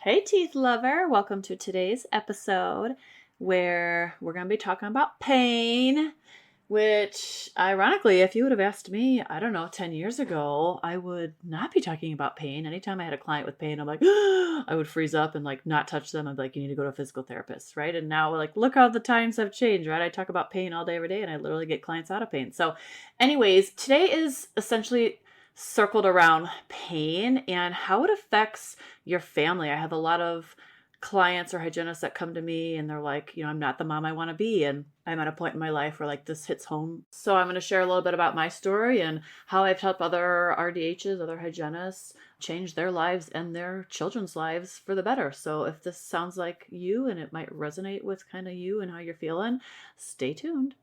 Hey, teeth lover. Welcome to today's episode where we're going to be talking about pain, which ironically, if you would have asked me, I don't know, 10 years ago, I would not be talking about pain. Anytime I had a client with pain, I'm like, I would freeze up and like not touch them. I'd be like, you need to go to a physical therapist, right? And now like, look how the times have changed, right? I talk about pain all day, every day, and I literally get clients out of pain. So anyways, today is essentially circled around pain and how it affects your family. I have a lot of clients or hygienists that come to me and they're like, I'm not the mom I want to be. And I'm at a point in my life where like this hits home. So I'm going to share a little bit about my story and how I've helped other RDHs, other hygienists change their lives and their children's lives for the better. So if this sounds like you and it might resonate with kind of you and how you're feeling, stay tuned.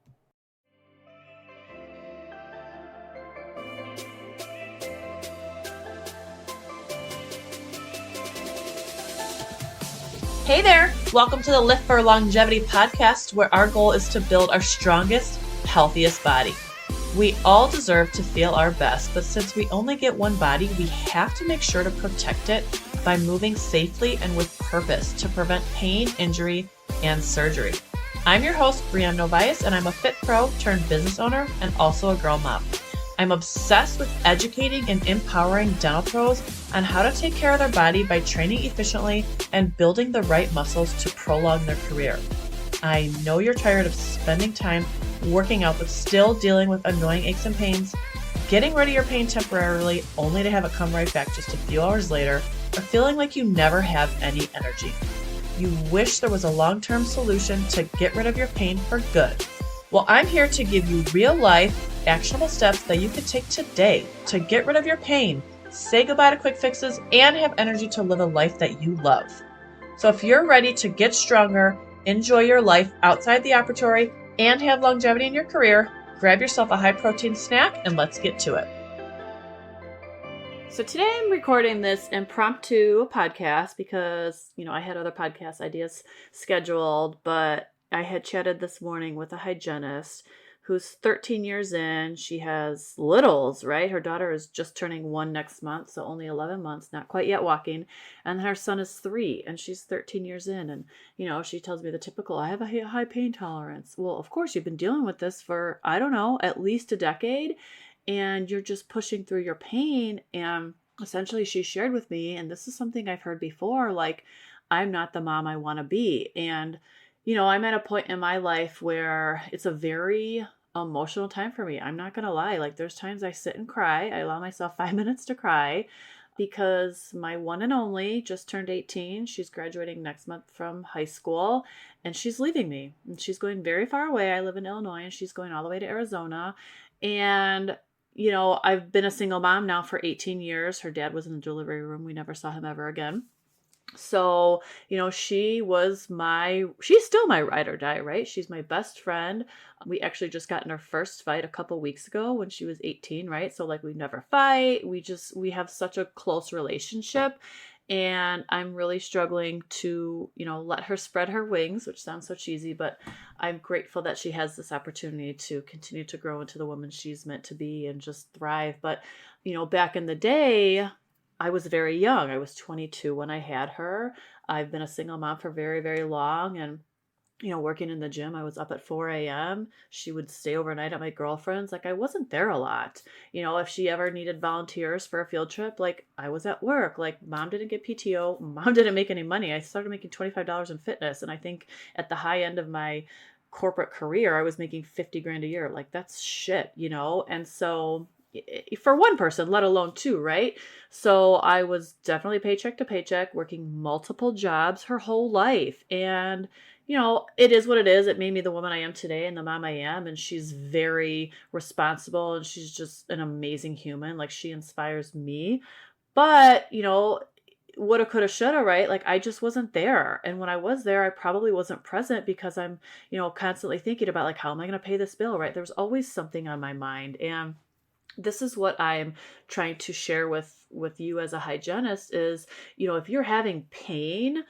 Hey there! Welcome to the Lift for Longevity podcast, where our goal is to build our strongest, healthiest body. We all deserve to feel our best, but since we only get one body, we have to make sure to protect it by moving safely and with purpose to prevent pain, injury, and surgery. I'm your host, Brianne Novias, and I'm a fit pro turned business owner and also a girl mom. I'm obsessed with educating and empowering dental pros on how to take care of their body by training efficiently and building the right muscles to prolong their career. I know you're tired of spending time working out but still dealing with annoying aches and pains, getting rid of your pain temporarily only to have it come right back just a few hours later, or feeling like you never have any energy. You wish there was a long-term solution to get rid of your pain for good. Well, I'm here to give you real-life, actionable steps that you can take today to get rid of your pain, say goodbye to quick fixes, and have energy to live a life that you love. So if you're ready to get stronger, enjoy your life outside the operatory, and have longevity in your career, grab yourself a high-protein snack and let's get to it. So today I'm recording this impromptu podcast because, I had other podcast ideas scheduled, but I had chatted this morning with a hygienist who's 13 years in. She has littles, right? Her daughter is just turning 1 next month, so only 11 months, not quite yet walking. And her son is 3, and she's 13 years in. And, she tells me the typical, I have a high pain tolerance. Well, of course, you've been dealing with this for, I don't know, at least a decade, and you're just pushing through your pain. And essentially she shared with me, and this is something I've heard before, like, I'm not the mom I want to be. And I'm at a point in my life where it's a very emotional time for me. I'm not going to lie. Like, there's times I sit and cry. I allow myself 5 minutes to cry because my one and only just turned 18. She's graduating next month from high school and she's leaving me. And she's going very far away. I live in Illinois and she's going all the way to Arizona. And I've been a single mom now for 18 years. Her dad was in the delivery room. We never saw him ever again. So, she's still my ride or die, right? She's my best friend. We actually just got in our first fight a couple weeks ago when she was 18, right? So like we never fight. We have such a close relationship. And I'm really struggling to, let her spread her wings, which sounds so cheesy, but I'm grateful that she has this opportunity to continue to grow into the woman she's meant to be and just thrive. But, back in the day, I was very young. I was 22 when I had her. I've been a single mom for very, very long. And, working in the gym, I was up at 4 a.m. She would stay overnight at my girlfriend's. Like, I wasn't there a lot. If she ever needed volunteers for a field trip, like, I was at work. Like, mom didn't get PTO. Mom didn't make any money. I started making $25 in fitness. And I think at the high end of my corporate career, I was making 50 grand a year. Like, that's shit, And so for one person, let alone two, right? So I was definitely paycheck to paycheck, working multiple jobs her whole life. And, it is what it is. It made me the woman I am today and the mom I am. And she's very responsible and she's just an amazing human. Like, she inspires me. But, woulda, coulda, shoulda, right? Like, I just wasn't there. And when I was there, I probably wasn't present because I'm, constantly thinking about like, how am I going to pay this bill, right? There's always something on my mind. And this is what I'm trying to share with you as a hygienist is, if you're having pain,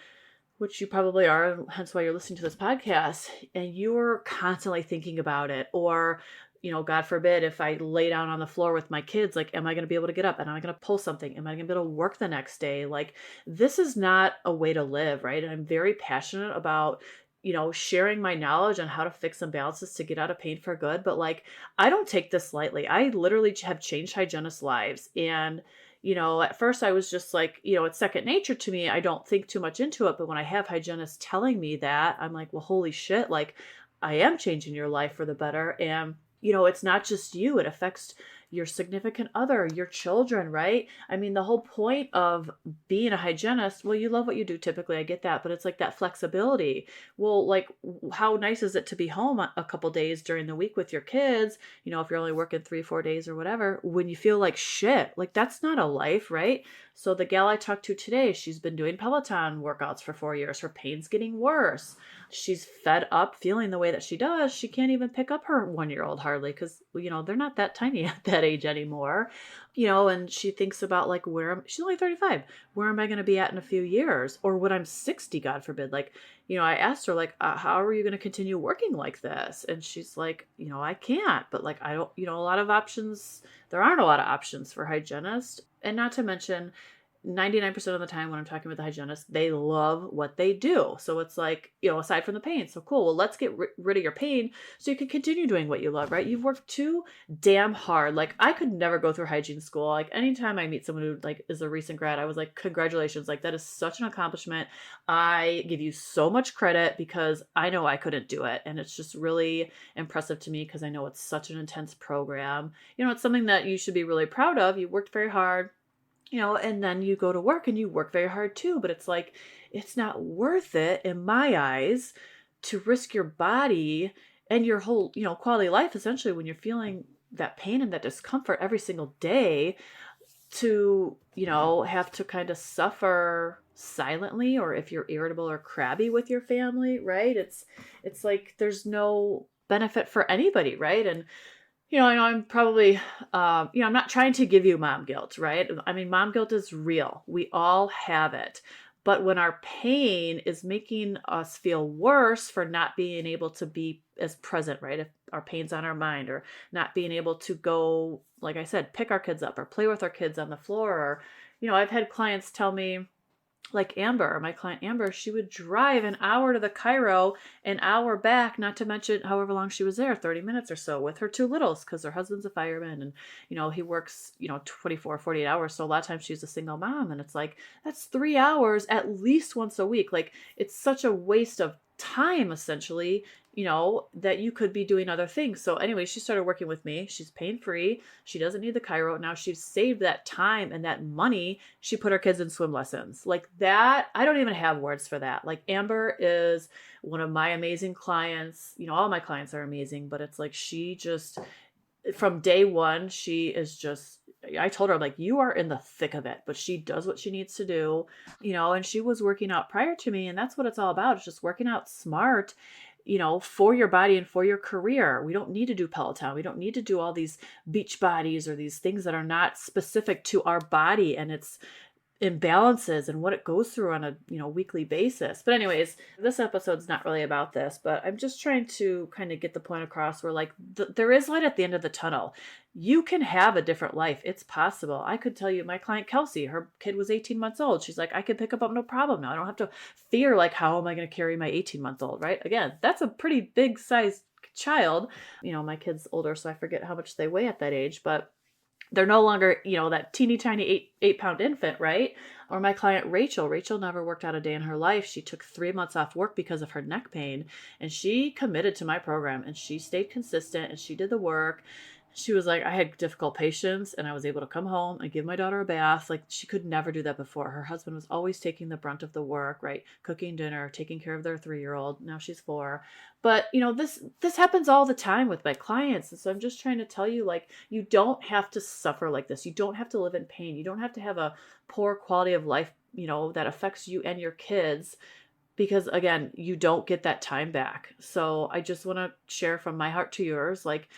which you probably are, hence why you're listening to this podcast, and you're constantly thinking about it, or God forbid, if I lay down on the floor with my kids, like, am I going to be able to get up? Am I going to pull something? Am I going to be able to work the next day? Like, this is not a way to live, right? And I'm very passionate about, sharing my knowledge on how to fix imbalances to get out of pain for good. But like, I don't take this lightly. I literally have changed hygienists' lives. And, at first I was just like, it's second nature to me. I don't think too much into it. But when I have hygienists telling me that, I'm like, well, holy shit, like, I am changing your life for the better. And, it's not just you, it affects your significant other, your children, right? I mean, the whole point of being a hygienist, well, you love what you do typically, I get that, but it's like that flexibility. Well, like, how nice is it to be home a couple days during the week with your kids, if you're only working 3-4 days or whatever, when you feel like shit? Like, that's not a life, right? So the gal I talked to today, she's been doing Peloton workouts for 4 years. Her pain's getting worse. She's fed up feeling the way that she does. She can't even pick up her 1-year-old hardly because, they're not that tiny at that age anymore. And she thinks about like she's only 35. Where am I going to be at in a few years? Or when I'm 60, God forbid. Like, I asked her, like, how are you going to continue working like this? And she's like, I can't. But like, I don't, a lot of options. There aren't a lot of options for hygienists. And not to mention, 99% of the time when I'm talking with the hygienist, they love what they do. So it's like, aside from the pain. So cool. Well, let's get rid of your pain so you can continue doing what you love, right? You've worked too damn hard. Like, I could never go through hygiene school. Like, anytime I meet someone who like is a recent grad, I was like, congratulations. Like, that is such an accomplishment. I give you so much credit because I know I couldn't do it. And it's just really impressive to me because I know it's such an intense program. It's something that you should be really proud of. You worked very hard. And then you go to work and you work very hard too, but it's like, it's not worth it in my eyes to risk your body and your whole, quality of life, essentially, when you're feeling that pain and that discomfort every single day to, have to kind of suffer silently, or if you're irritable or crabby with your family, right? It's like, there's no benefit for anybody, right? And I know I'm probably, I'm not trying to give you mom guilt, right? I mean, mom guilt is real. We all have it. But when our pain is making us feel worse for not being able to be as present, right? If our pain's on our mind, or not being able to go, like I said, pick our kids up or play with our kids on the floor. Or, I've had clients tell me, like Amber, my client Amber, she would drive an hour to the Cairo, an hour back, not to mention however long she was there, 30 minutes or so, with her two littles, because her husband's a fireman and, he works, 24, 48 hours. So a lot of times she's a single mom, and it's like, that's 3 hours at least once a week. Like, it's such a waste of time, essentially, that you could be doing other things. So anyway, she started working with me. She's pain free. She doesn't need the Cairo. Now she's saved that time and that money. She put her kids in swim lessons. Like that, I don't even have words for that. Like, Amber is one of my amazing clients. All my clients are amazing, but it's like, she just, from day one, she is just, I told her, I'm like, you are in the thick of it, but she does what she needs to do, and she was working out prior to me. And that's what it's all about. It's just working out smart, for your body and for your career. We don't need to do Peloton. We don't need to do all these beach bodies or these things that are not specific to our body and its imbalances and what it goes through on a weekly basis. But anyways, this episode's not really about this, but I'm just trying to kind of get the point across where like there is light at the end of the tunnel. You can have a different life. It's possible. I could tell you, my client Kelsey, her kid was 18 months old. She's like, I can pick up no problem now. I don't have to fear like, how am I going to carry my 18-month-old, right? Again, that's a pretty big sized child. My kid's older, so I forget how much they weigh at that age, but they're no longer, that teeny tiny 8-pound infant, right? Or my client Rachel never worked out a day in her life. She took 3 months off work because of her neck pain, and she committed to my program, and she stayed consistent, and she did the work. She was like, I had difficult patients, and I was able to come home and give my daughter a bath. Like, she could never do that before. Her husband was always taking the brunt of the work, right? Cooking dinner, taking care of their 3-year-old. Now she's 4. But, this happens all the time with my clients. And so I'm just trying to tell you, like, you don't have to suffer like this. You don't have to live in pain. You don't have to have a poor quality of life, that affects you and your kids, because again, you don't get that time back. So I just want to share from my heart to yours, like,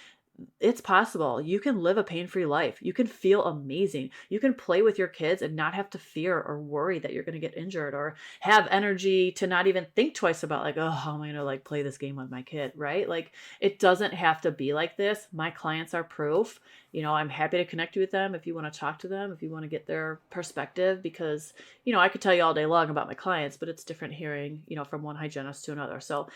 it's possible. You can live a pain-free life. You can feel amazing. You can play with your kids and not have to fear or worry that you're going to get injured, or have energy to not even think twice about like, oh, how am I going to like play this game with my kid, right? Like, it doesn't have to be like this. My clients are proof. I'm happy to connect you with them if you want to talk to them, if you want to get their perspective, because, I could tell you all day long about my clients, but it's different hearing, from one hygienist to another. So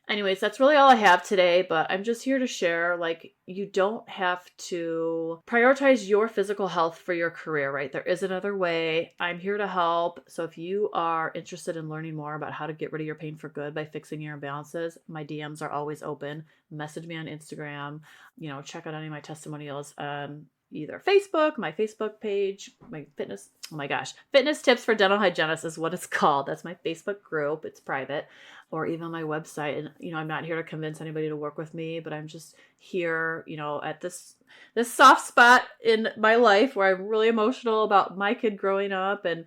anyways, that's really all I have today, but I'm just here to share, like, you don't have to prioritize your physical health for your career, right? There is another way. I'm here to help. So if you are interested in learning more about how to get rid of your pain for good by fixing your imbalances, my DMs are always open. Message me on Instagram, check out any of my testimonials on either Facebook, my Facebook page, Fitness Tips for Dental Hygienists is what it's called. That's my Facebook group. It's private. Or even my website. And, I'm not here to convince anybody to work with me, but I'm just here, at this soft spot in my life where I'm really emotional about my kid growing up and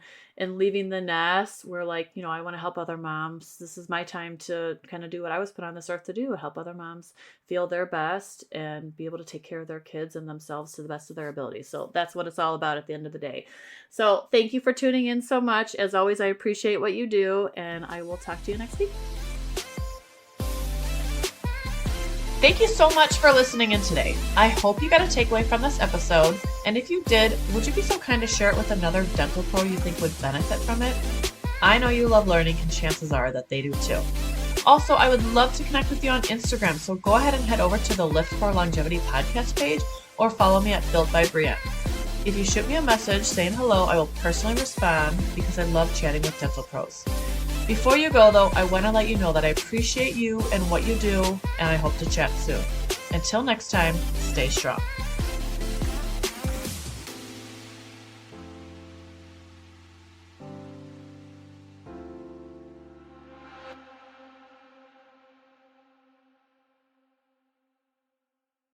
leaving the nest, where like, I want to help other moms. This is my time to kind of do what I was put on this earth to do, help other moms feel their best and be able to take care of their kids and themselves to the best of their ability. So that's what it's all about at the end of the day. So thank you for tuning in so much. As always, I appreciate what you do, and I will talk to you next week. Thank you so much for listening in today. I hope you got a takeaway from this episode. And if you did, would you be so kind to share it with another dental pro you think would benefit from it? I know you love learning, and chances are that they do too. Also, I would love to connect with you on Instagram, so go ahead and head over to the Lift for Longevity podcast page or follow me at Built by Brienne. If you shoot me a message saying hello, I will personally respond because I love chatting with dental pros. Before you go, though, I want to let you know that I appreciate you and what you do, and I hope to chat soon. Until next time, stay strong.